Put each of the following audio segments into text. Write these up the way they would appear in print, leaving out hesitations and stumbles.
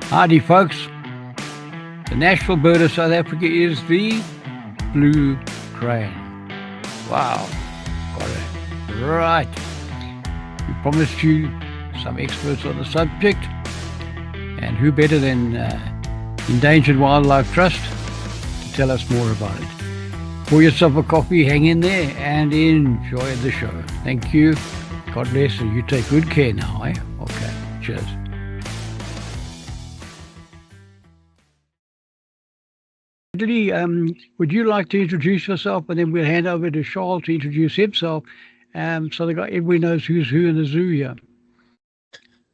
Howdy, folks. The national bird of South Africa is the blue crane. Wow, got it right. We promised you some experts on the subject, and who better than Endangered Wildlife Trust to tell us more about it. Pour yourself a coffee, hang in there, and enjoy the show. Thank you. God bless, and you take good care now, eh? Okay, cheers. Bradley, would you like to introduce yourself, and then we'll hand over to Charl to introduce himself, so everybody knows who's who in the zoo here.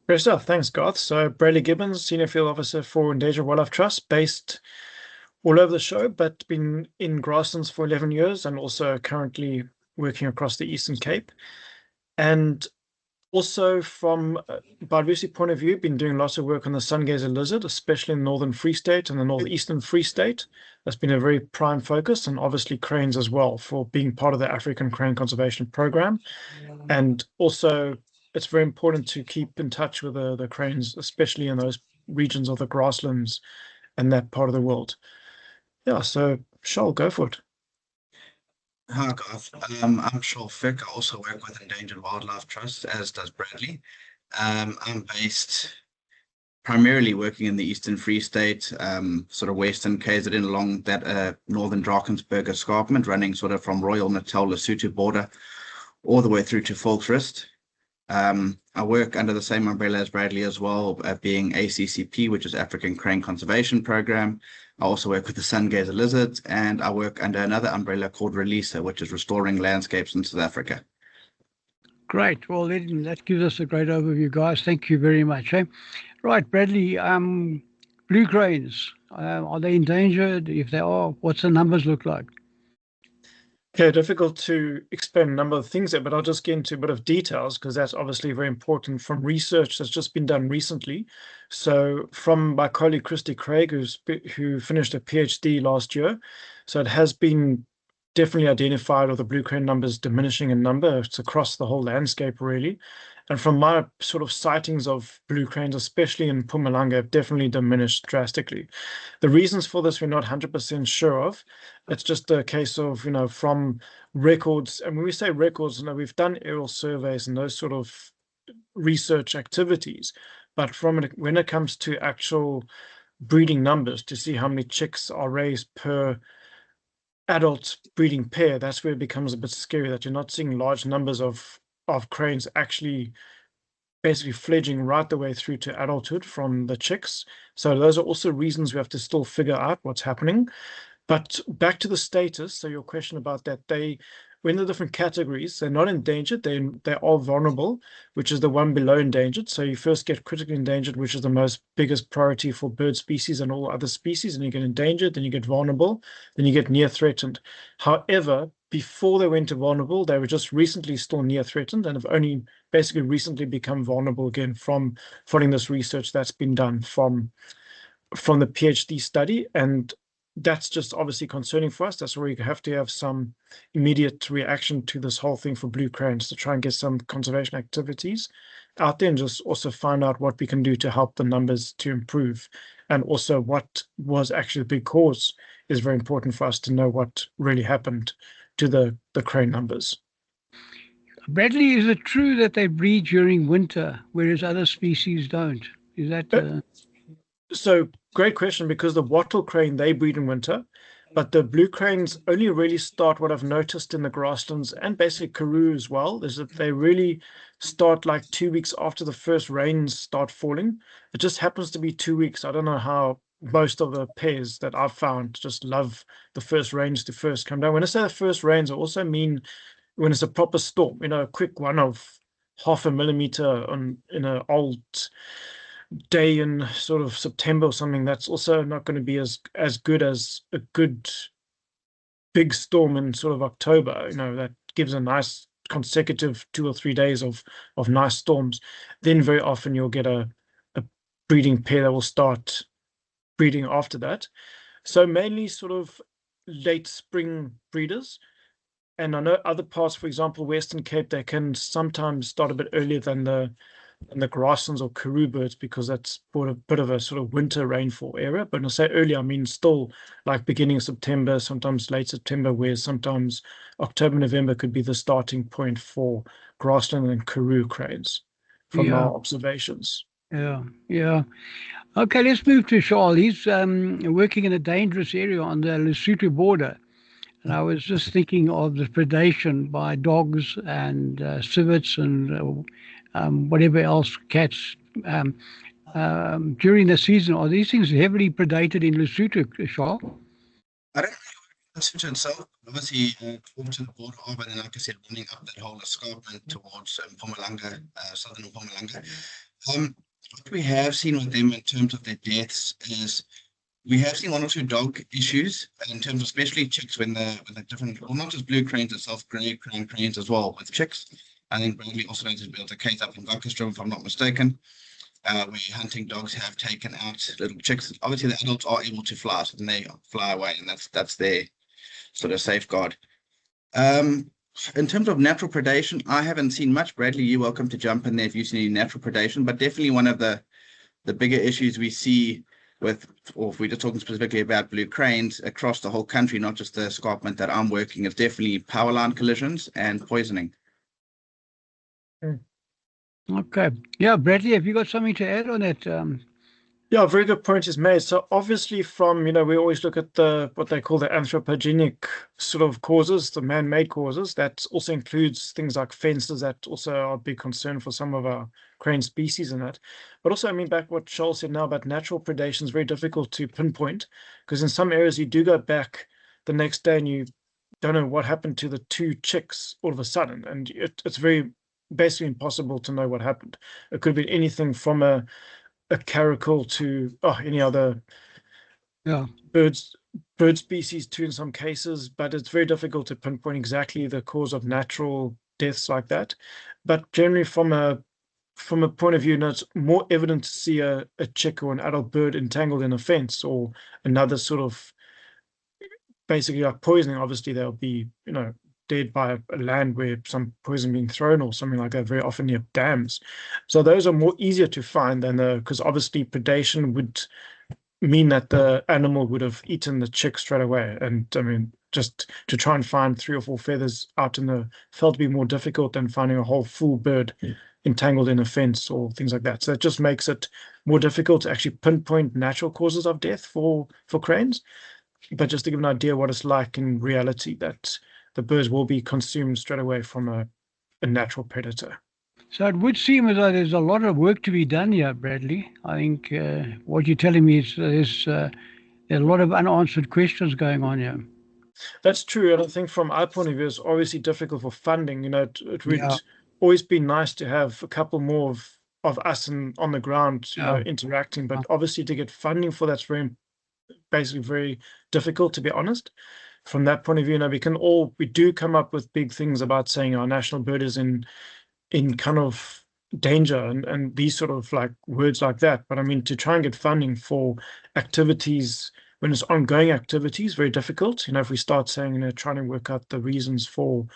Great stuff. Thanks, Garth. So Bradley Gibbons, Senior Field Officer for Endangered Wildlife Trust, based all over the show, but been in grasslands for 11 years and also currently working across the Eastern Cape. And also from a biodiversity point of view, been doing lots of work on the sun gazer lizard, especially in the Northern Free State and the Northeastern Free State. That's been a very prime focus, and obviously cranes as well, for being part of the African Crane Conservation Program. And also, it's very important to keep in touch with the cranes, especially in those regions of the grasslands and that part of the world. Yeah, so Charl, go for it. Hi, Garth. I'm Charl. I also work with Endangered Wildlife Trust, as does Bradley. I'm based primarily working in the Eastern Free State, sort of Western KZN along that Northern Drakensberg escarpment, running sort of from Royal Natal Lesotho border all the way through to Volksrust. I work under the same umbrella as Bradley as well, being ACCP, which is African Crane Conservation Program. I also work with the sun gazer lizards, and I work under another umbrella called RELISA, which is Restoring Landscapes in South Africa. Great. Well, that gives us a great overview, guys. Thank you very much. Eh? Right, Bradley, blue cranes, are they endangered? If they are, what's the numbers look like? Okay, difficult to explain a number of things there, but I'll just get into a bit of details because that's obviously very important from research that's just been done recently. So from my colleague Christy Craig, who finished a PhD last year. So it has been definitely identified, or the blue crane numbers diminishing in number. It's across the whole landscape, really. And from my sort of sightings of blue cranes, especially in Mpumalanga, have definitely diminished drastically. The reasons for this we're not 100% sure of. It's just a case of, from records. And when we say records, we've done aerial surveys and those sort of research activities. But when it comes to actual breeding numbers, to see how many chicks are raised per adult breeding pair, that's where it becomes a bit scary, that you're not seeing large numbers of cranes actually basically fledging right the way through to adulthood from the chicks. So those are also reasons we have to still figure out what's happening. But back to the status, so your question about that, when the different categories, they're not endangered, they are vulnerable, which is the one below endangered. So you first get critically endangered, which is the most biggest priority for bird species and all other species, and you get endangered, then you get vulnerable, then you get near threatened. However, before they went to vulnerable, they were just recently still near threatened and have only basically recently become vulnerable again from following this research that's been done from the PhD study. And that's just obviously concerning for us. That's where we have to have some immediate reaction to this whole thing for blue cranes, to try and get some conservation activities out there and just also find out what we can do to help the numbers to improve. And also what was actually the big cause is very important for us to know what really happened to the crane numbers. Bradley, is it true that they breed during winter, whereas other species don't? Is that... So great question, because the wattle crane, they breed in winter, but the blue cranes only really start, what I've noticed in the grasslands and basically Karoo as well, is that they really start like 2 weeks after the first rains start falling. It just happens to be 2 weeks. I don't know how most of the pairs that I've found just love the first rains to first come down. When I say the first rains, I also mean when it's a proper storm, a quick one of 0.5 millimeter in an old day in sort of September or something. That's also not going to be as good as a good big storm in sort of October. That gives a nice consecutive 2 or 3 days of nice storms. Then very often you'll get a breeding pair that will start breeding after that. So mainly sort of late spring breeders. And I know other parts, for example, Western Cape, they can sometimes start a bit earlier than the and the grasslands or Karoo birds, because that's a bit of a sort of winter rainfall area. But when I say early, I mean still like beginning of September, sometimes late September, where sometimes October, November could be the starting point for grassland and Karoo cranes from our observations. Yeah. Okay, let's move to Charl. He's working in a dangerous area on the Lesotho border. And I was just thinking of the predation by dogs and civets and whatever else, cats, during the season. Are these things heavily predated in Lesotho, Charl? I don't really Lesotho itself. Obviously, towards the border of, and then, like I said, running up that whole escarpment towards Mpumalanga, southern Mpumalanga. What we have seen with them in terms of their deaths is we have seen one or two dog issues in terms of especially chicks when the different, well, not just blue cranes itself, grey cranes as well with chicks. I think Bradley also noted built a case up in Gokestrom, if I'm not mistaken, where hunting dogs have taken out little chicks. Obviously, the adults are able to fly, so then they fly away, and that's their sort of safeguard. In terms of natural predation, I haven't seen much. Bradley, you're welcome to jump in there if you've seen any natural predation, but definitely one of the bigger issues we see with, or if we're just talking specifically about blue cranes across the whole country, not just the escarpment that I'm working, is definitely power line collisions and poisoning. Okay. Yeah, Bradley, have you got something to add on that? Yeah, a very good point is made. So obviously from, we always look at what they call the anthropogenic sort of causes, the man-made causes. That also includes things like fences that also are a big concern for some of our crane species and that. But also, back what Charl said now about natural predation is very difficult to pinpoint, because in some areas you do go back the next day and you don't know what happened to the two chicks all of a sudden. And it's very basically impossible to know what happened. It could be anything from a caracal to any other bird species too in some cases, but it's very difficult to pinpoint exactly the cause of natural deaths like that. But generally from a point of view, it's more evident to see a chick or an adult bird entangled in a fence or another sort of basically like poisoning. Obviously they'll be dead by a land where some poison being thrown or something like that, very often near dams. So those are more easier to find than because obviously predation would mean that the animal would have eaten the chick straight away. And just to try and find 3 or 4 feathers out in the felt to be more difficult than finding a whole full bird entangled in a fence or things like that. So it just makes it more difficult to actually pinpoint natural causes of death for cranes. But just to give an idea what it's like in reality, that the birds will be consumed straight away from a natural predator. So it would seem as though there's a lot of work to be done here, Bradley. I think what you're telling me is there's a lot of unanswered questions going on here. That's true. And I think from our point of view, it's obviously difficult for funding. It would always be nice to have a couple more of us on the ground, interacting. But obviously to get funding for that's basically very difficult, to be honest. From that point of view, we do come up with big things about saying our national bird is in kind of danger and these sort of like words like that. But to try and get funding for activities when it's ongoing activities, very difficult. If we start saying, trying to work out the reasons for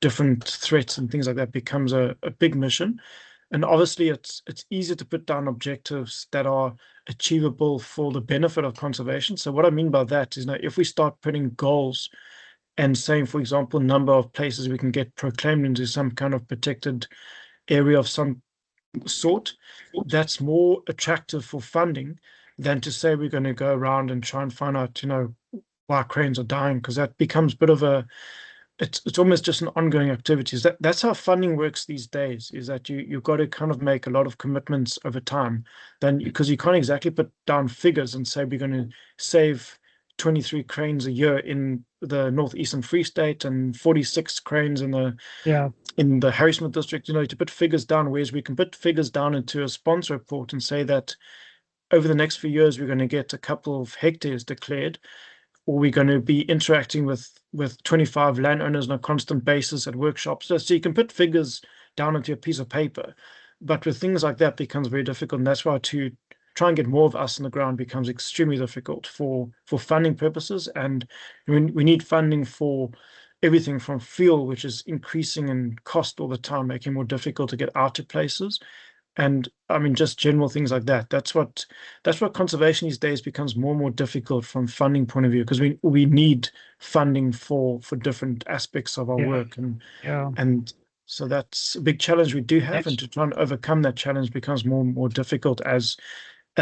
different threats and things like that becomes a big mission. And obviously it's easier to put down objectives that are achievable for the benefit of conservation. So what I mean by that is if we start putting goals and saying, for example, number of places we can get proclaimed into some kind of protected area of some sort, that's more attractive for funding than to say we're going to go around and try and find out, why cranes are dying, because that becomes a bit of it's almost just an ongoing activity. That's how funding works these days, is that you've got to kind of make a lot of commitments over time, then because you can't exactly put down figures and say we're going to save 23 cranes a year in the northeastern Free State and 46 cranes in the Harrismith district, to put figures down, whereas we can put figures down into a sponsor report and say that over the next few years we're going to get a couple of hectares declared, or we're going to be interacting with 25 landowners on a constant basis at workshops. So you can put figures down onto a piece of paper, but with things like that becomes very difficult. And that's why to try and get more of us on the ground becomes extremely difficult for funding purposes. And we need funding for everything from fuel, which is increasing in cost all the time, making it more difficult to get out to places, And I mean, just general things like that. That's what conservation these days becomes more and more difficult from funding point of view, because we need funding for different aspects of our Yeah. work, Yeah. and so that's a big challenge we do have, and to try and overcome that challenge becomes more and more difficult as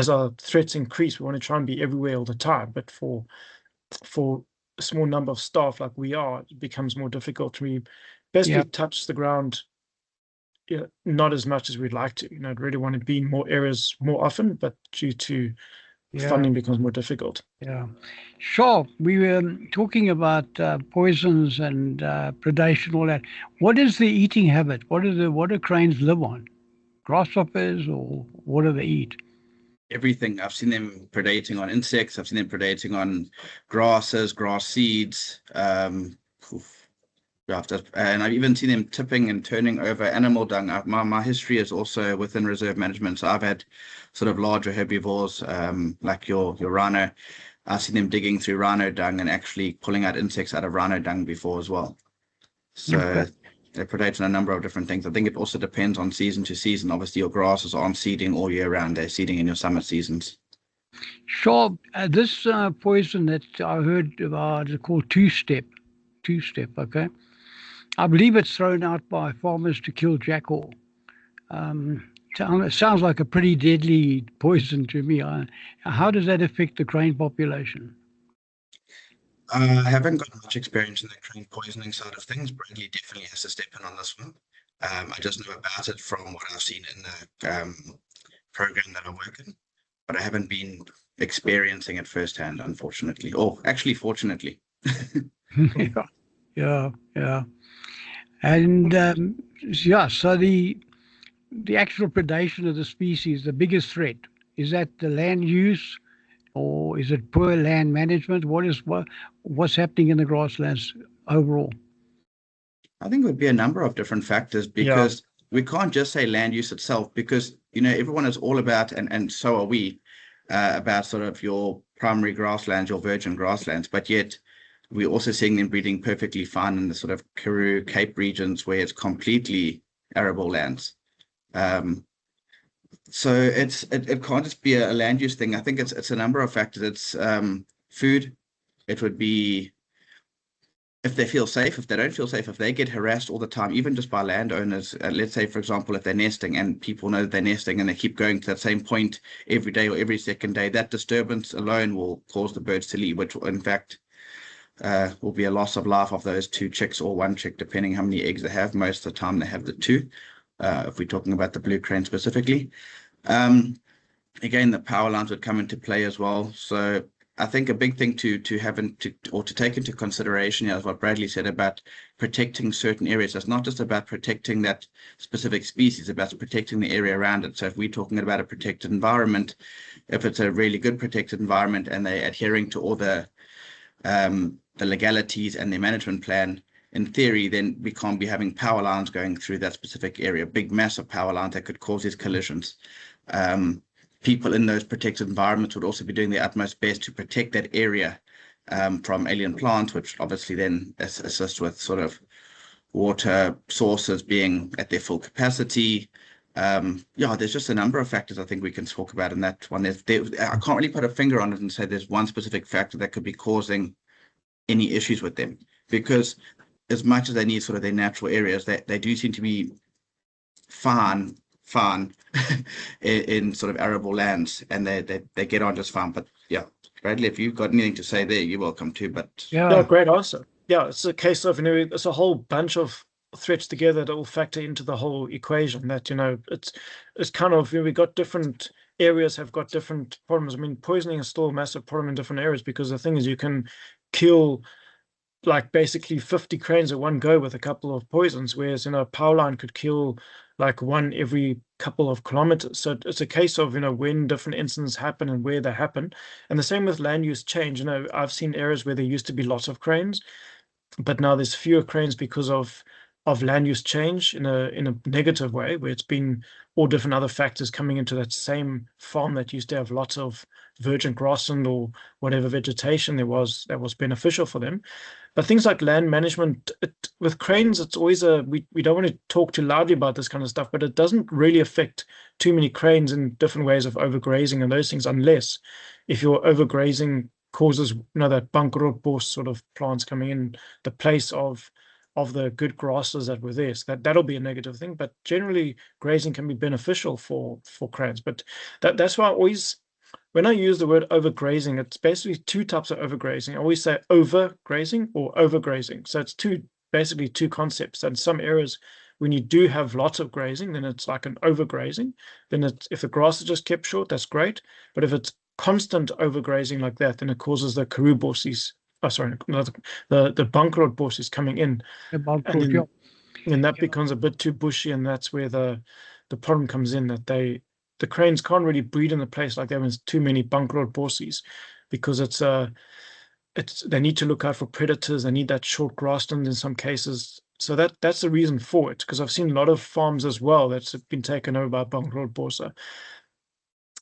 our threats increase. We want to try and be everywhere all the time, but for a small number of staff like we are, it becomes more difficult. We basically Yeah. touch the ground, not as much as we'd like to. I'd really want to be in more areas more often, but due to Yeah. funding becomes more difficult. Yeah. Sure. We were talking about poisons and predation, all that. What is the eating habit? What do cranes live on? Grasshoppers, or what do they eat? Everything. I've seen them predating on insects. I've seen them predating on grasses, grass seeds. And I've even seen them tipping and turning over animal dung. My history is also within reserve management, so I've had sort of larger herbivores, like your rhino. I've seen them digging through rhino dung and actually pulling out insects out of rhino dung before as well. So Okay. they predate on a number of different things. I think it also depends on season to season. Obviously, your grasses aren't seeding all year round. They're seeding in your summer seasons. Sure. This poison that I heard about is called two-step. Two-step, okay? I believe it's thrown out by farmers to kill jackal. It sounds like a pretty deadly poison to me. How does that affect the crane population? I haven't got much experience in the crane poisoning side of things. Bradley definitely has to step in on this one. I just know about it from what I've seen in the program that I work in, but I haven't been experiencing it firsthand, unfortunately, or actually fortunately. Yeah. And yeah, so the actual predation of the species, the biggest threat, is that the land use, or is it poor land management? What's happening in the grasslands overall? I think it would be a number of different factors, because we can't just say land use itself, because everyone is all about, and so are we, about sort of your primary grasslands, your virgin grasslands, but yet we're also seeing them breeding perfectly fine in the sort of Karoo, Cape regions where it's completely arable lands. So it can't just be a land use thing. I think it's a number of factors. It's food. It would be if they feel safe. If they don't feel safe, if they get harassed all the time, even just by landowners. Let's say, for example, if they're nesting and people know that they're nesting and they keep going to that same point every day or every second day, that disturbance alone will cause the birds to leave, which in fact will be a loss of life of those two chicks or one chick, depending how many eggs they have. Most of the time they have the two, if we're talking about the blue crane specifically. Again, the power lines would come into play as well. So I think a big thing to take into consideration is what Bradley said about protecting certain areas. It's not just about protecting that specific species, it's about protecting the area around it. So if we're talking about a protected environment, if it's a really good protected environment and they're adhering to all the legalities and the management plan, in theory, then we can't be having power lines going through that specific area, big massive power lines that could cause these collisions. People in those protected environments would also be doing their utmost best to protect that area from alien plants, which obviously then assist with sort of water sources being at their full capacity. There's just a number of factors I think we can talk about in that one. I can't really put a finger on it and say there's one specific factor that could be causing any issues with them, because as much as they need sort of their natural areas, they do seem to be fine in sort of arable lands, and they get on just fine. But yeah, Bradley, if you've got anything to say there, you're welcome to. But yeah, great answer. Yeah, it's a case of it's a whole bunch of threats together that will factor into the whole equation. That it's kind of we got different areas have got different problems. I mean, poisoning is still a massive problem in different areas, because the thing is you can kill like basically 50 cranes at one go with a couple of poisons, whereas a power line could kill like one every couple of kilometers. So it's a case of when different incidents happen and where they happen. And the same with land use change. I've seen areas where there used to be lots of cranes, but now there's fewer cranes because of land use change in a negative way, where it's been all different other factors coming into that same farm that used to have lots of virgin grassland or whatever vegetation there was that was beneficial for them. But things like land management, with cranes, it's always we don't want to talk too loudly about this kind of stuff, but it doesn't really affect too many cranes in different ways of overgrazing and those things, unless if your overgrazing causes, that bankrootbos sort of plants coming in the place of the good grasses that were there. So that'll be a negative thing. But generally, grazing can be beneficial for cranes. But that's why I always, when I use the word overgrazing, it's basically two types of overgrazing. I always say overgrazing or overgrazing. So it's basically two concepts. And some areas, when you do have lots of grazing, then it's like an overgrazing. Then if the grass is just kept short, that's great. But if it's constant overgrazing like that, then it causes the karoo bosses. Oh, sorry, the bankrootbos coming in. And that becomes a bit too bushy, and that's where the problem comes in, that the cranes can't really breed in a place like that when there's too many bankrootbos, because they need to look out for predators. They need that short grassland in some cases. So that's the reason for it, because I've seen a lot of farms as well that's been taken over by bankrootbos.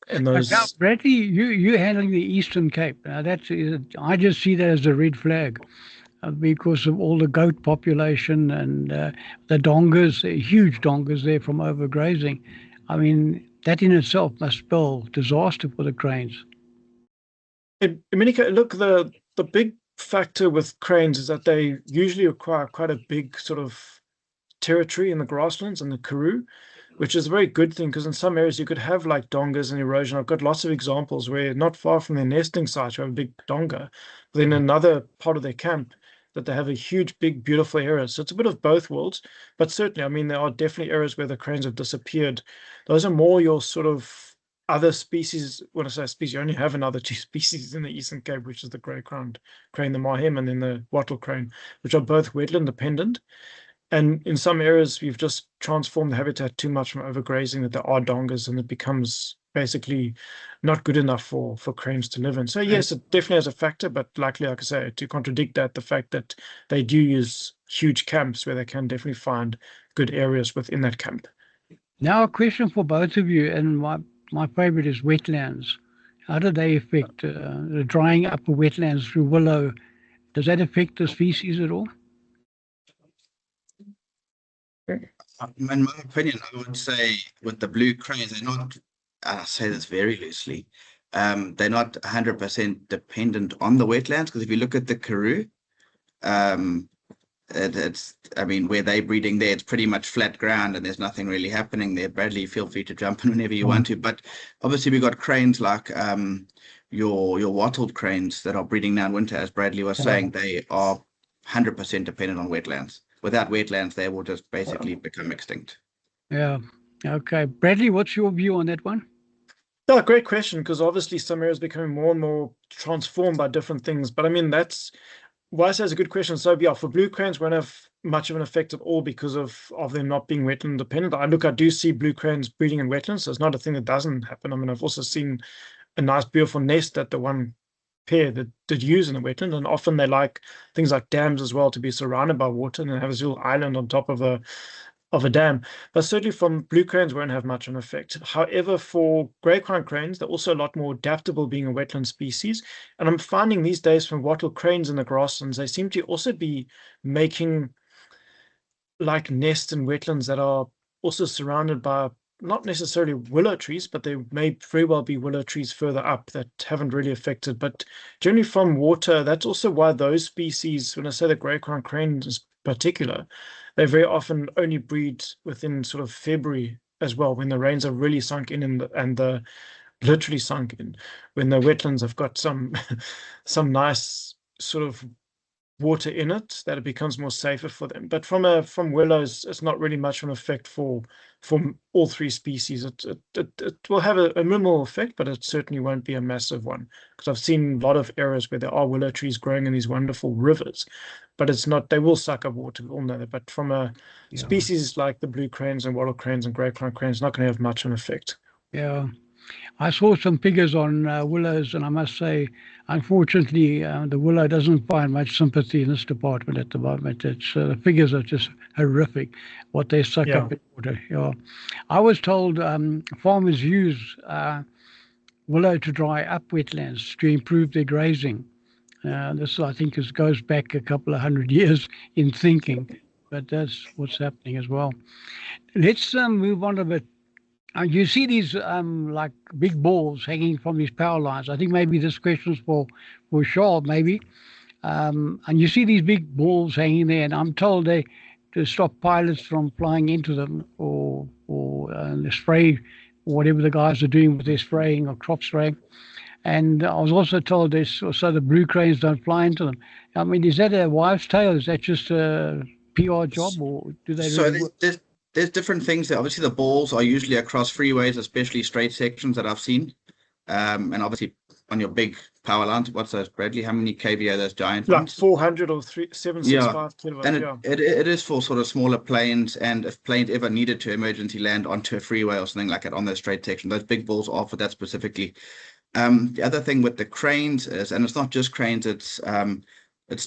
And those. Now, Bradley, you're handling the Eastern Cape. Now I just see that as a red flag, because of all the goat population and the dongers, huge dongers there from overgrazing. I mean, that in itself must spell disaster for the cranes. Look, the big factor with cranes is that they usually require quite a big sort of territory in the grasslands and the karoo, which is a very good thing, because in some areas you could have like dongers and erosion. I've got lots of examples where not far from their nesting site you have a big donga, but then another part of their camp that they have a huge, big, beautiful area. So it's a bit of both worlds. But certainly, I mean, there are definitely areas where the cranes have disappeared. Those are more your sort of other species. When I say species, you only have another two species in the Eastern Cape, which is the grey-crowned crane, the mahem, and then the wattle crane, which are both wetland dependent. And in some areas, we've just transformed the habitat too much from overgrazing that there are dongers, and it becomes basically not good enough for cranes to live in. So yes, it definitely has a factor, but likely, like I say, to contradict that, the fact that they do use huge camps where they can definitely find good areas within that camp. Now a question for both of you, and my favorite is wetlands. How do they affect the drying up of wetlands through willow? Does that affect the species at all? In my opinion, I would say with the blue cranes, they're not, I say this very loosely, they're not 100% dependent on the wetlands, because if you look at the karoo, it's, I mean, where they're breeding there, it's pretty much flat ground and there's nothing really happening there. Bradley, feel free to jump in whenever you want to. But obviously we've got cranes like your wattled cranes that are breeding now in winter, as Bradley was saying, they are 100% dependent on wetlands. Without wetlands, they will just basically become extinct. Yeah. Okay. Bradley, what's your view on that one? Yeah, great question, because obviously some areas are becoming more and more transformed by different things. But I mean, that's why I say it's a good question. So yeah, for blue cranes won't have much of an effect at all because of them not being wetland dependent. I do see blue cranes breeding in wetlands, so it's not a thing that doesn't happen. I mean, I've also seen a nice, beautiful nest that the one pair that did use in the wetland, and often they like things like dams as well, to be surrounded by water and have this little island on top of a dam. But certainly from blue cranes won't have much of an effect. However, for grey-crowned cranes, they're also a lot more adaptable, being a wetland species. And I'm finding these days from wattle cranes in the grasslands, they seem to also be making like nests in wetlands that are also surrounded by not necessarily willow trees, but they may very well be willow trees further up that haven't really affected. But generally from water, that's also why those species, when I say the grey-crowned cranes in particular, they very often only breed within sort of February as well, when the rains have really sunk in and the literally sunk in, when the wetlands have got some nice sort of water in it, that it becomes more safer for them. But from willows, it's not really much of an effect for all three species. It will have a minimal effect, but it certainly won't be a massive one, because I've seen a lot of areas where there are willow trees growing in these wonderful rivers, but it's not, they will suck up water, we all know that. But from a species like the blue cranes and wattle cranes and grey-crowned cranes, not going to have much of an effect. Yeah. I saw some figures on willows, and I must say, unfortunately, the willow doesn't find much sympathy in this department at the moment. It's the figures are just horrific, what they suck Yeah. up in water. Yeah. I was told farmers use willow to dry up wetlands to improve their grazing. This, I think, goes back a couple of 100 years in thinking, but that's what's happening as well. Let's move on a bit. You see these like big balls hanging from these power lines. I think maybe this question's for Charl, maybe. And you see these big balls hanging there, and I'm told they to stop pilots from flying into them or the spray, whatever the guys are doing with their spraying or crop spraying. And I was also told this, so the blue cranes don't fly into them. I mean, is that a wives' tale? Is that just a PR job, or do they? So really there's different things there. Obviously, the balls are usually across freeways, especially straight sections that I've seen. And obviously on your big power lines, what's those, Bradley? How many kVA are those giant Like ones? 400 or 765 kilowatts. And Yeah. it is for sort of smaller planes, and if planes ever needed to emergency land onto a freeway or something like that on those straight sections, those big balls are for that specifically. The other thing with the cranes is, and it's not just cranes, it's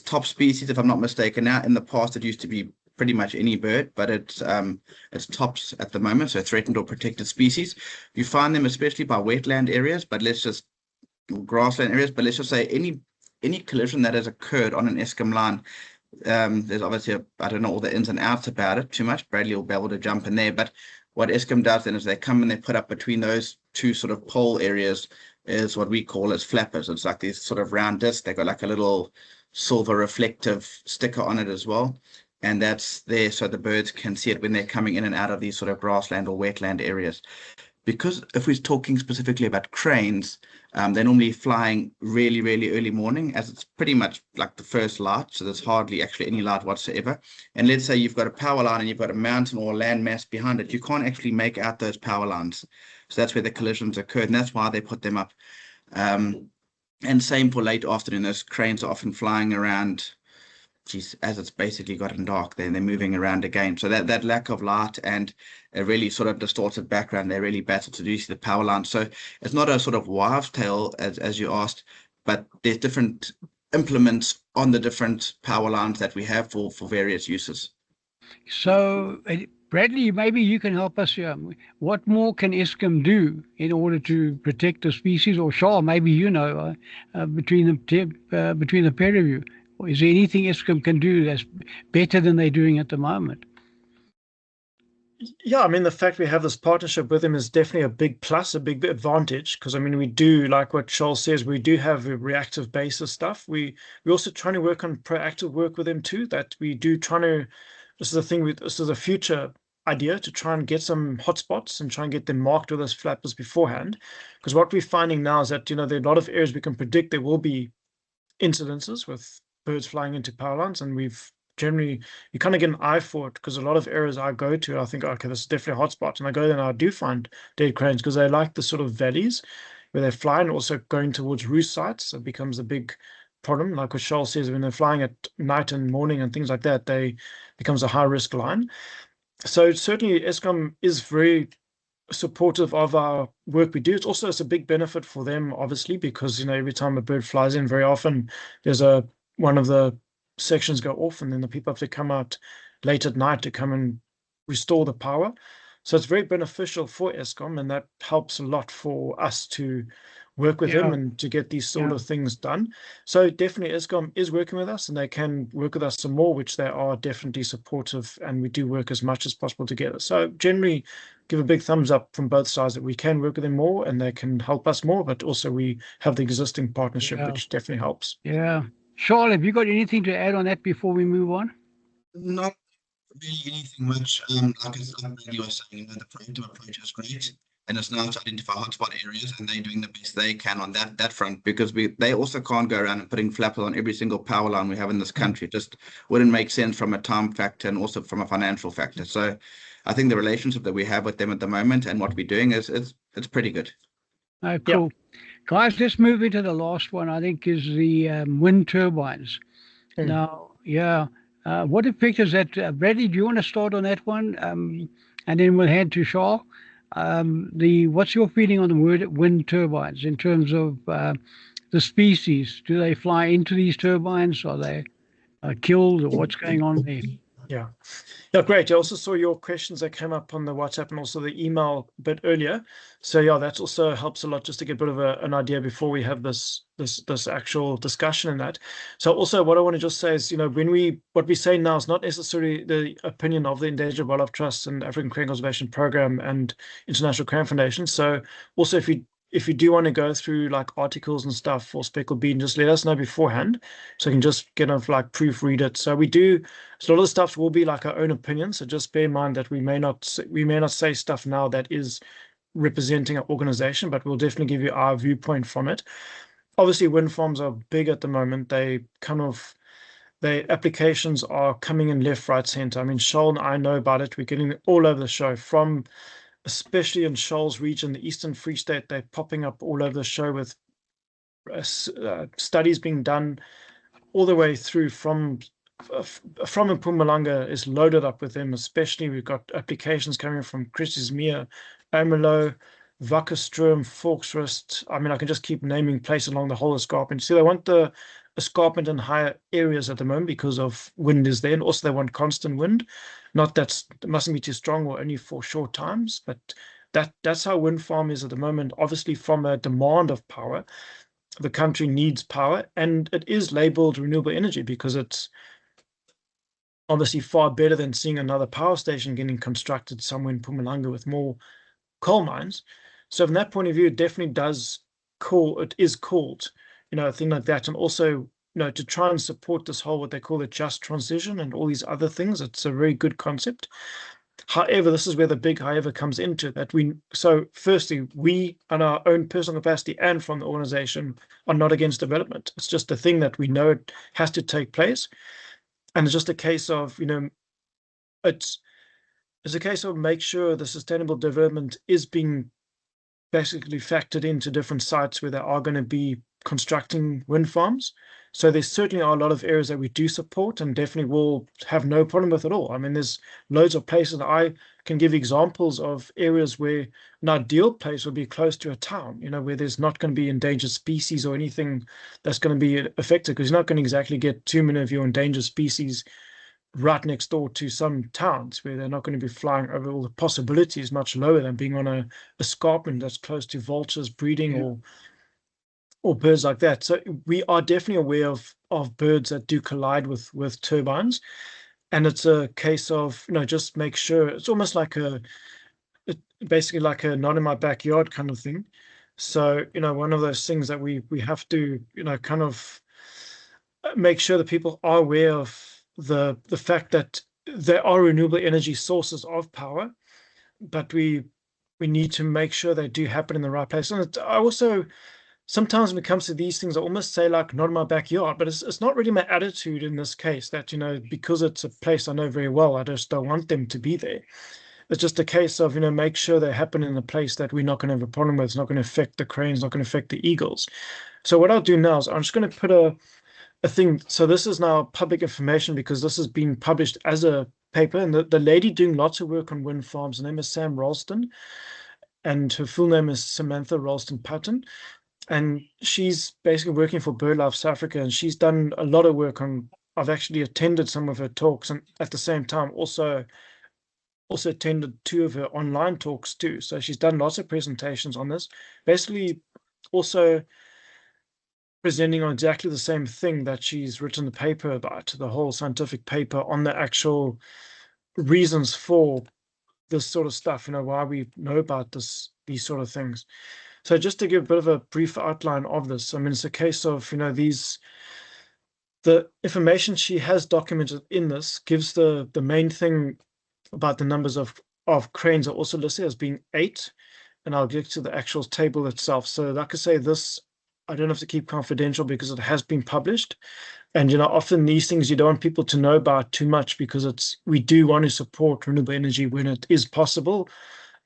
top species, if I'm not mistaken. Now, in the past, it used to be pretty much any bird, but it's tops at the moment, so threatened or protected species. You find them especially by wetland areas, grassland areas, but let's just say any collision that has occurred on an Eskom line. There's obviously I don't know all the ins and outs about it too much. Bradley will be able to jump in there, but what Eskom does then is they come and they put up between those two sort of pole areas is what we call as flappers. It's like these sort of round discs. They've got like a little silver reflective sticker on it as well. And that's there so the birds can see it when they're coming in and out of these sort of grassland or wetland areas. Because if we're talking specifically about cranes, they're normally flying really, really early morning, as it's pretty much like the first light. So there's hardly actually any light whatsoever. And let's say you've got a power line and you've got a mountain or a land mass behind it. You can't actually make out those power lines. So that's where the collisions occurred. And that's why they put them up. And same for late afternoon. Those cranes are often flying around, as it's basically gotten dark, then they're moving around again. So that lack of light and a really sort of distorted background, they really battle to do the power line. So it's not a sort of wives' tale as you asked, but there's different implements on the different power lines that we have for various uses. So, Bradley, maybe you can help us here. What more can Eskom do in order to protect the species? Or Charl, maybe you know, between the pair of you. Is there anything Eskom can do that's better than they're doing at the moment? Yeah, I mean, the fact we have this partnership with them is definitely a big plus, a big advantage, because I mean, we do, like what Charl says, we do have a reactive basis stuff. We're also trying to work on proactive work with them too, that we do this is the thing, this is a future idea to try and get some hotspots and try and get them marked with those flappers beforehand. Because what we're finding now is that, there are a lot of areas we can predict there will be incidences with birds flying into power lines, and you kind of get an eye for it, because a lot of areas I go to, I think, okay, this is definitely a hotspot, and I go there and I do find dead cranes because they like the sort of valleys where they fly, and also going towards roost sites. It becomes a big problem, like what Charl says, when they're flying at night and morning and things like that, becomes a high risk line. So certainly Eskom is very supportive of our work we do. It's a big benefit for them, obviously, because every time a bird flies in, very often there's one of the sections go off, and then the people have to come out late at night to come and restore the power. So it's very beneficial for Eskom, and that helps a lot for us to work with them and to get these sort of things done. So definitely Eskom is working with us, and they can work with us some more, which they are definitely supportive, and we do work as much as possible together. So generally give a big thumbs up from both sides that we can work with them more and they can help us more, but also we have the existing partnership, which definitely helps. Yeah. Charl, have you got anything to add on that before we move on? Not really anything much. Like you were saying, the proactive approach is great, and it's now to identify hotspot areas, and they're doing the best they can on that front, because they also can't go around and putting flappers on every single power line we have in this country. It just wouldn't make sense from a time factor and also from a financial factor. So I think the relationship that we have with them at the moment and what we're doing it's pretty good. Oh, cool. Guys, let's move into the last one, I think, is the wind turbines. Now, what effect is that? Bradley, do you want to start on that one? And then we'll head to Charl. What's your feeling on the word wind turbines in terms of the species? Do they fly into these turbines? Are they killed, or what's going on there? Yeah. Yeah, great. I also saw your questions that came up on the WhatsApp and also the email a bit earlier. So yeah, that also helps a lot just to get a bit of an idea before we have this actual discussion in that. So also what I want to just say is, what we say now is not necessarily the opinion of the Endangered Wildlife Trust and African Crane Conservation Program and International Crane Foundation. So also if you do want to go through like articles and stuff for Speckled Bean, just let us know beforehand so you can just kind of like proofread it. So a lot of the stuff will be like our own opinion. So just bear in mind that we may not say stuff now that is representing our organization, but we'll definitely give you our viewpoint from it. Obviously, wind farms are big at the moment. Their applications are coming in left, right, center. I mean, Charl and I know about it. We're getting all over the show especially in Charl's region, the Eastern Free State. They're popping up all over the show with studies being done all the way through from Mpumalanga is loaded up with them. Especially we've got applications coming from Christmasmere, Ermelo, Wakkerstroom, Volksrust. I mean, I can just keep naming places along the whole escarpment. So they want the escarpment in higher areas at the moment because of wind is there, and also they want constant wind. Not that it mustn't be too strong or only for short times, but that's how wind farm is at the moment. Obviously, from a demand of power, the country needs power, and it is labeled renewable energy because it's obviously far better than seeing another power station getting constructed somewhere in Mpumalanga with more coal mines. So from that point of view, it definitely is called, a thing like that. And also, to try and support this whole, what they call the just transition and all these other things, it's a very good concept. However, this is where the big however comes into that. Firstly, we on our own personal capacity and from the organization are not against development. It's just a thing that we know it has to take place. And it's just a case of, it's a case of make sure the sustainable development is being basically factored into different sites where they are going to be constructing wind farms. So there certainly are a lot of areas that we do support and definitely will have no problem with at all. I mean, there's loads of places that I can give examples of areas where an ideal place would be close to a town, where there's not going to be endangered species or anything that's going to be affected, because you're not going to exactly get too many of your endangered species right next door to some towns where they're not going to be flying over. All the possibilities much lower than being on a escarpment that's close to vultures breeding or birds like that. So we are definitely aware of birds that do collide with turbines, and it's a case of just make sure. It's almost like basically like a not in my backyard kind of thing. So one of those things that we have to kind of make sure that people are aware of the fact that there are renewable energy sources of power, but we need to make sure they do happen in the right place. And I also, sometimes when it comes to these things, I almost say like not in my backyard, but it's not really my attitude in this case that, because it's a place I know very well, I just don't want them to be there. It's just a case of, make sure they happen in a place that we're not going to have a problem with. It's not going to affect the cranes, not going to affect the eagles. So what I'll do now is I'm just going to put a thing. So this is now public information because this has been published as a paper, and the lady doing lots of work on wind farms, her name is Sam Ralston, and her full name is Samantha Ralston Patton. And she's basically working for BirdLife South Africa, and she's done a lot of work on, I've actually attended some of her talks, and at the same time also attended 2 of her online talks too. So she's done lots of presentations on this, basically also presenting on exactly the same thing that she's written the paper about, the whole scientific paper on the actual reasons for this sort of stuff, why we know about these sort of things. So just to give a bit of a brief outline of this, I mean, it's a case of, the information she has documented in this gives the main thing about the numbers of cranes are also listed as being 8, and I'll get to the actual table itself. So like I say, this I don't have to keep confidential because it has been published. And, often these things you don't want people to know about too much because we do want to support renewable energy when it is possible.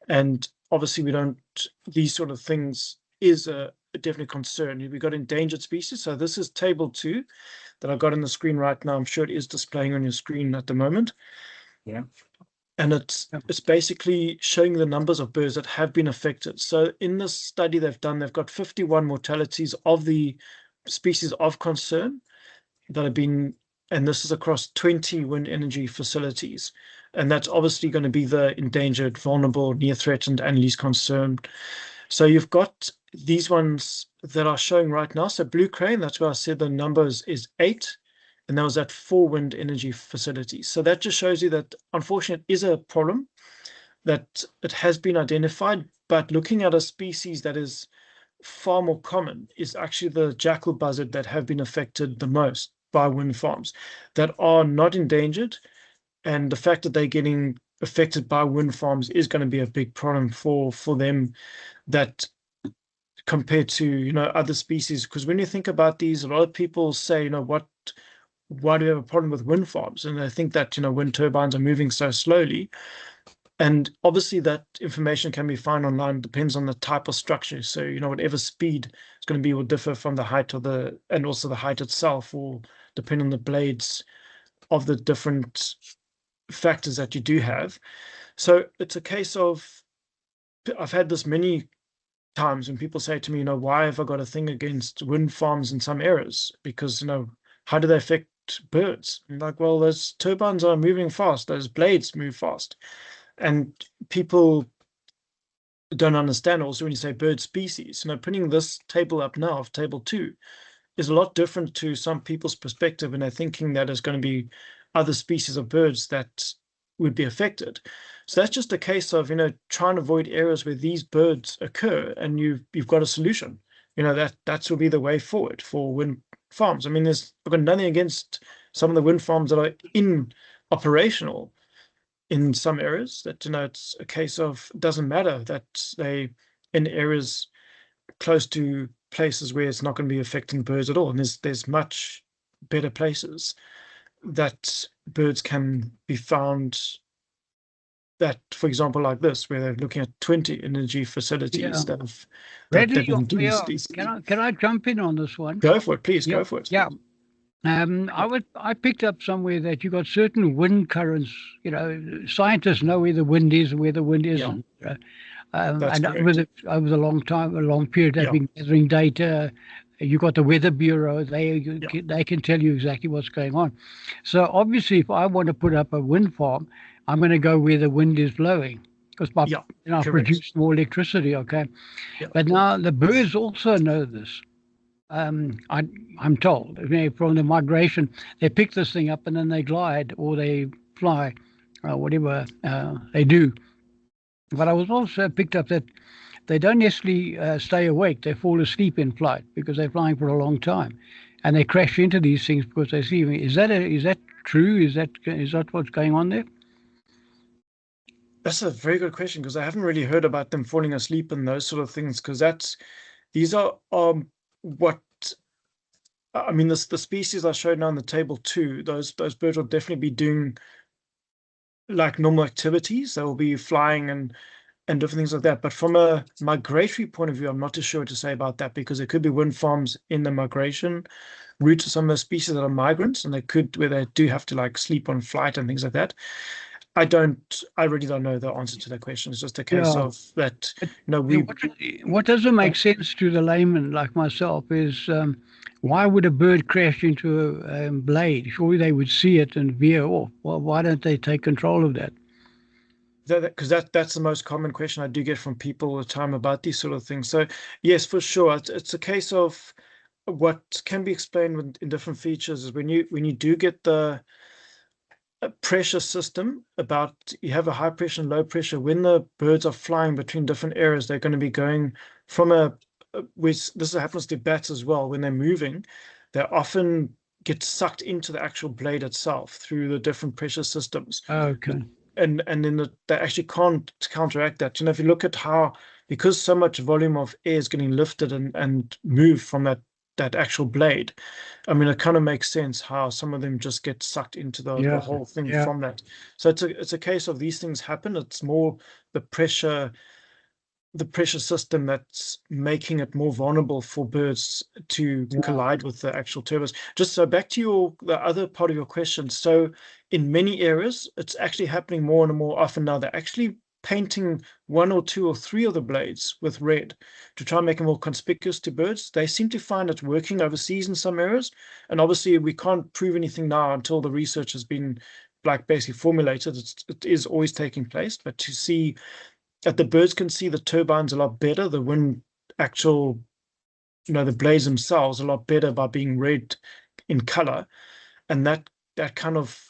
And obviously these sort of things is a definite concern. We've got endangered species. So this is table 2 that I've got on the screen right now. I'm sure it is displaying on your screen at the moment. Yeah. And it's basically showing the numbers of birds that have been affected. So in this study they've got 51 mortalities of the species of concern that have been, and this is across 20 wind energy facilities. And that's obviously going to be the endangered, vulnerable, near threatened, and least concerned. So you've got these ones that are showing right now. So Blue Crane, that's where I said the numbers is 8. And that was at 4 wind energy facilities. So that just shows you that, unfortunately, it is a problem, that it has been identified. But looking at a species that is far more common is actually the jackal buzzard that have been affected the most by wind farms that are not endangered. And the fact that they're getting affected by wind farms is going to be a big problem for them, that compared to, other species. Because when you think about these, a lot of people say, why do we have a problem with wind farms? And I think that, wind turbines are moving so slowly. And obviously that information can be found online. It depends on the type of structure. So, whatever speed it's going to be will differ from the height and also the height itself, or depend on the blades of the different factors that you do have. So it's a case of, I've had this many times when people say to me, why have I got a thing against wind farms in some areas? Because, how do they affect birds? I'm like, well, those turbines are moving fast, those blades move fast. And people don't understand also when you say bird species. Putting this table up now of table 2 is a lot different to some people's perspective, and they're thinking that there's going to be other species of birds that would be affected. So that's just a case of, trying to avoid areas where these birds occur, and you've got a solution. That will be the way forward for wind farms. I've got nothing against some of the wind farms that are operational in some areas, that, it's a case of, it doesn't matter that they in areas close to places where it's not going to be affecting birds at all. And there's much better places that birds can be found, that, for example, like this, where they're looking at 20 energy facilities that have induced these. Can I jump in on this one? Go for it, please. Go for it. Yeah. I picked up somewhere that you got certain wind currents. Scientists know where the wind is and where the wind isn't. And over the long period, they've been gathering data. You got the Weather Bureau. They can tell you exactly what's going on. So obviously, if I want to put up a wind farm, I'm going to go where the wind is blowing, because I produce more electricity. Okay, but now the birds also know this. I'm told, from the migration, they pick this thing up and then they glide or they fly, whatever they do. But I was also picked up that they don't necessarily stay awake. They fall asleep in flight because they're flying for a long time, and they crash into these things because they see. Is that true? Is that what's going on there? That's a very good question, because I haven't really heard about them falling asleep and those sort of things. Because these are the species I showed now in the table 2. Those birds will definitely be doing like normal activities. They will be flying and different things like that. But from a migratory point of view, I'm not too sure what to say about that, because there could be wind farms in the migration route to some of the species that are migrants, and where they do have to like sleep on flight and things like that. I really don't know the answer to that question. It's just a case of that. What doesn't make sense to the layman like myself is, why would a bird crash into a blade? Surely they would see it and veer off. Well, why don't they take control of that? Because that's the most common question I do get from people all the time about these sort of things. So yes, for sure, it's a case of what can be explained in different features is when you do get the pressure system, about you have a high pressure and low pressure. When the birds are flying between different areas, they're going to be going from this happens to bats as well. When they're moving, they often get sucked into the actual blade itself through the different pressure systems. Okay. And then they actually can't counteract that. If you look at how, because so much volume of air is getting lifted and moved from that actual blade, it kind of makes sense how some of them just get sucked into the whole thing from that. So it's a case of these things happen. It's more the pressure the pressure system that's making it more vulnerable for birds to collide with the actual turbines. Just so back to the other part of your question. So in many areas, it's actually happening more and more often now. They're actually painting 1 or 2 or 3 of the blades with red to try and make them more conspicuous to birds. They seem to find it working overseas in some areas. And obviously we can't prove anything now until the research has been like basically formulated. It is always taking place, but to see that the birds can see the turbines a lot better, the wind actual, the blades themselves a lot better by being red in color. And that kind of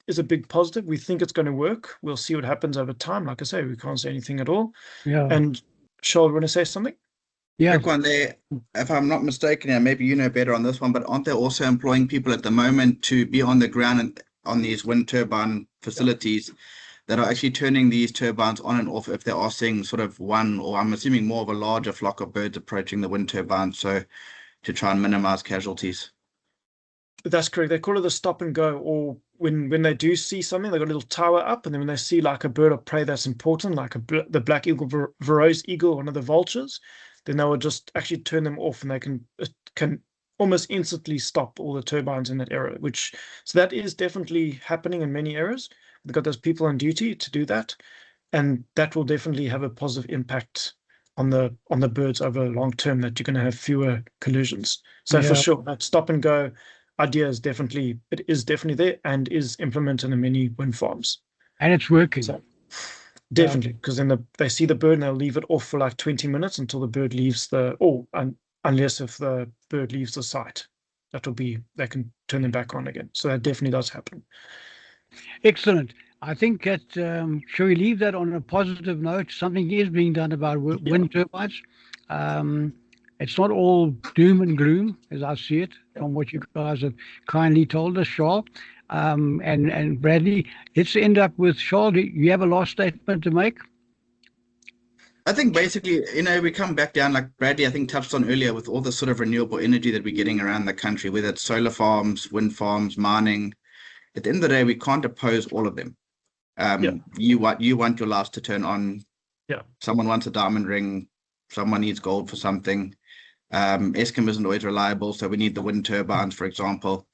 is a big positive. We think it's going to work. We'll see what happens over time. Like I say, we can't say anything at all. Yeah. And Charl, you want to say something? Yeah. Quick one there. If I'm not mistaken, yeah, maybe you know better on this one, but aren't they also employing people at the moment to be on the ground and on these wind turbine facilities that are actually turning these turbines on and off if they are seeing sort of one, or I'm assuming more of a larger flock of birds approaching the wind turbine, so to try and minimize casualties? That's correct. They call it the stop and go, or when they do see something, they've got a little tower up, and then when they see like a bird of prey that's important, like the black eagle, Verreaux's eagle, one of the vultures, then they will just actually turn them off, and they can almost instantly stop all the turbines in that area. So that is definitely happening in many areas. They've got those people on duty to do that, and that will definitely have a positive impact on the birds over long term, that you're going to have fewer collisions. So for sure, that stop and go idea is definitely there and is implemented in many wind farms. And it's working. So, definitely, because then they see the bird and they'll leave it off for like 20 minutes until the bird leaves unless if the bird leaves the site, they can turn them back on again. So that definitely does happen. Excellent. I think that, shall we leave that on a positive note? Something is being done about wind turbines. It's not all doom and gloom, as I see it, from what you guys have kindly told us, Charl and Bradley. Let's end up with Charl. Do you have a last statement to make? I think basically, we come back down, like Bradley, I think, touched on earlier, with all the sort of renewable energy that we're getting around the country, whether it's solar farms, wind farms, mining. At the end of the day, we can't oppose all of them. You want your lights to turn on. Yeah. Someone wants a diamond ring. Someone needs gold for something. Eskom isn't always reliable, so we need the wind turbines, for example.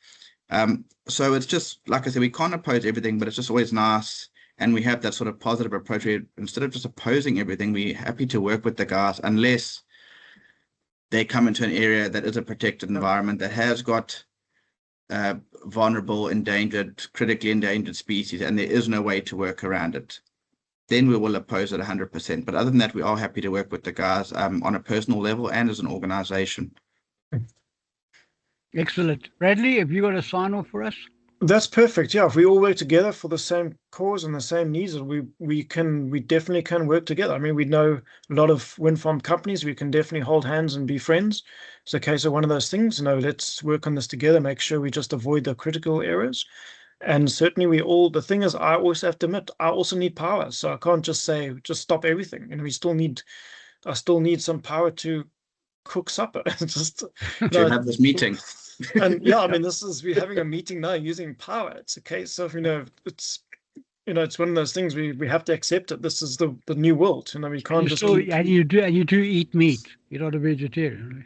So it's just, like I said, we can't oppose everything, but it's just always nice. And we have that sort of positive approach where instead of just opposing everything, we're happy to work with the guys, unless they come into an area that is a protected environment that has got vulnerable, endangered, critically endangered species, and there is no way to work around it. Then we will oppose it 100%. But other than that, we are happy to work with the guys on a personal level and as an organization. Excellent. Bradley, have you got a sign off for us? That's perfect. Yeah, if we all work together for the same cause and the same needs, we definitely can work together. I mean, we know a lot of wind farm companies. We can definitely hold hands and be friends. It's a case of one of those things. let's work on this together. Make sure we just avoid the critical areas. And certainly the thing is, I always have to admit, I also need power. So I can't just say, just stop everything. I still need some power to cook supper. To have this meeting. And yeah, I mean, we're having a meeting now using power. It's a case of, it's one of those things we have to accept it. This is the new world. We can't and you do eat meat. You're not a vegetarian, right?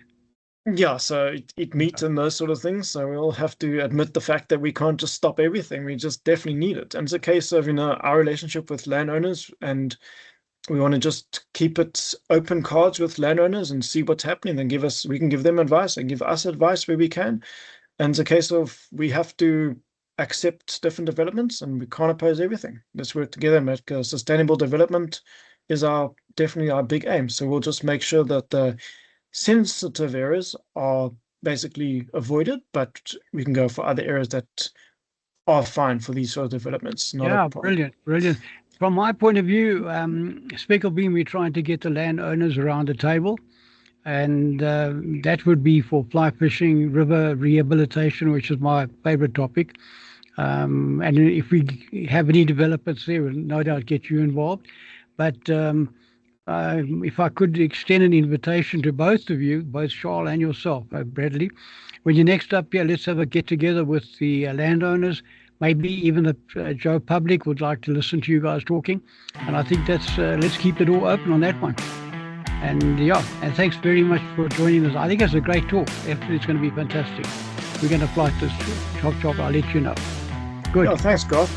Yeah, so eat meat and those sort of things. So we all have to admit the fact that we can't just stop everything. We just definitely need it. And it's a case of, our relationship with landowners, and we want to just keep it open cards with landowners and see what's happening, and we can give them advice and give us advice where we can. And it's a case of we have to accept different developments, and we can't oppose everything. Let's work together and make sustainable development is definitely our big aim. So we'll just make sure that the sensitive areas are basically avoided, but we can go for other areas that are fine for these sort of developments. Brilliant. From my point of view, Speckled Beam, we're trying to get the landowners around the table, and that would be for fly fishing, river rehabilitation, which is my favorite topic. And if we have any developments there, we'll no doubt get you involved. But if I could extend an invitation to both of you, both Charl and yourself, Bradley, when you're next up here, let's have a get-together with the landowners. Maybe even the Joe public would like to listen to you guys talking. And I think let's keep the door open on that one. And yeah, and thanks very much for joining us. I think it's a great talk. It's going to be fantastic. We're going to fly this chop. I'll let you know. Good. Yeah, thanks, Garth.